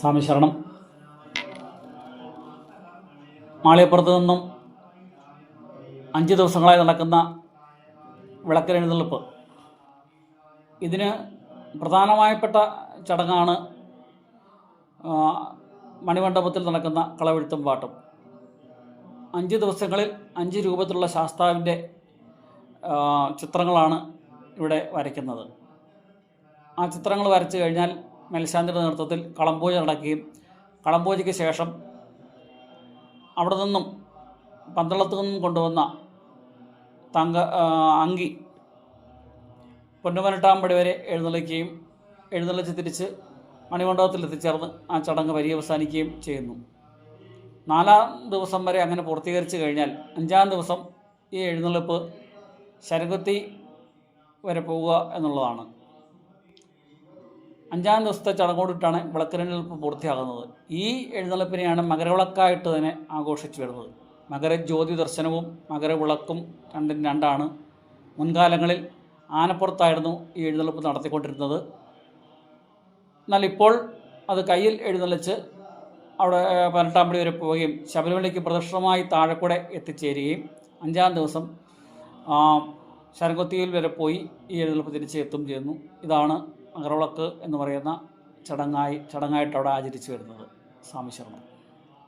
സ്വാമി ശരണം. മാളികപ്പുറത്ത് നിന്നും 5 ദിവസങ്ങളായി നടക്കുന്ന വിളക്കെഴുന്നള്ളിപ്പ്. ഇതിന് പ്രധാനമായപ്പെട്ട ചടങ്ങാണ് മണിമണ്ഡപത്തിൽ നടക്കുന്ന കളവെഴുത്തും പാട്ടും. 5 ദിവസങ്ങളിൽ 5 രൂപത്തിലുള്ള ശാസ്താവിൻ്റെ ചിത്രങ്ങളാണ് ഇവിടെ വരയ്ക്കുന്നത്. ആ ചിത്രങ്ങൾ വരച്ചു കഴിഞ്ഞാൽ മേൽശാന്തിയുടെ നേതൃത്വത്തിൽ കളംപൂജ നടക്കുകയും കളംപൂജയ്ക്ക് ശേഷം അവിടെ നിന്നും പന്തളത്തു നിന്നും കൊണ്ടുവന്ന അങ്കി പൊന്നുപതിനെട്ടാം പടി വരെ എഴുന്നള്ളിച്ച് തിരിച്ച് മണിമണ്ഡപത്തിൽ എത്തിച്ചേർന്ന് ആ ചടങ്ങ് പര്യവസാനിക്കുകയും ചെയ്യുന്നു. 4-ാം ദിവസം വരെ അങ്ങനെ പൂർത്തീകരിച്ച് കഴിഞ്ഞാൽ 5-ാം ദിവസം ഈ എഴുന്നള്ളിപ്പ് ശരംകുത്തി വരെ പോവുക എന്നുള്ളതാണ്. 5-ാം ദിവസത്തെ ചടങ്ങോടിട്ടാണ് വിളക്കെഴുന്നള്ളിപ്പ് പൂർത്തിയാകുന്നത്. ഈ എഴുന്നള്ളിപ്പിനെയാണ് മകരവിളക്കായിട്ട് തന്നെ ആഘോഷിച്ചു വരുന്നത്. മകരജ്യോതി ദർശനവും മകരവിളക്കും രണ്ടും രണ്ടാണ്. മുൻകാലങ്ങളിൽ ആനപ്പുറത്തായിരുന്നു ഈ എഴുന്നള്ളിപ്പ് നടത്തിക്കൊണ്ടിരുന്നത്. എന്നാൽ ഇപ്പോൾ അത് കയ്യിൽ എഴുന്നള്ളിച്ച് അവിടെ 18-ാം പടി വരെ പോവുകയും ശബരിമലയ്ക്ക് പ്രദക്ഷിണമായി താഴെക്കൂടെ എത്തിച്ചേരുകയും 5-ാം ദിവസം ശരംകുത്തിയിൽ വരെ പോയി ഈ എഴുന്നള്ളിപ്പ് തിരിച്ച് എത്തും ചെയ്യുന്നു. ഇതാണ് മകരവിളക്ക് എന്ന് പറയുന്ന ചടങ്ങായിട്ട് അവിടെ ആചരിച്ചു വരുന്നത്. സ്വാമി ശരണം.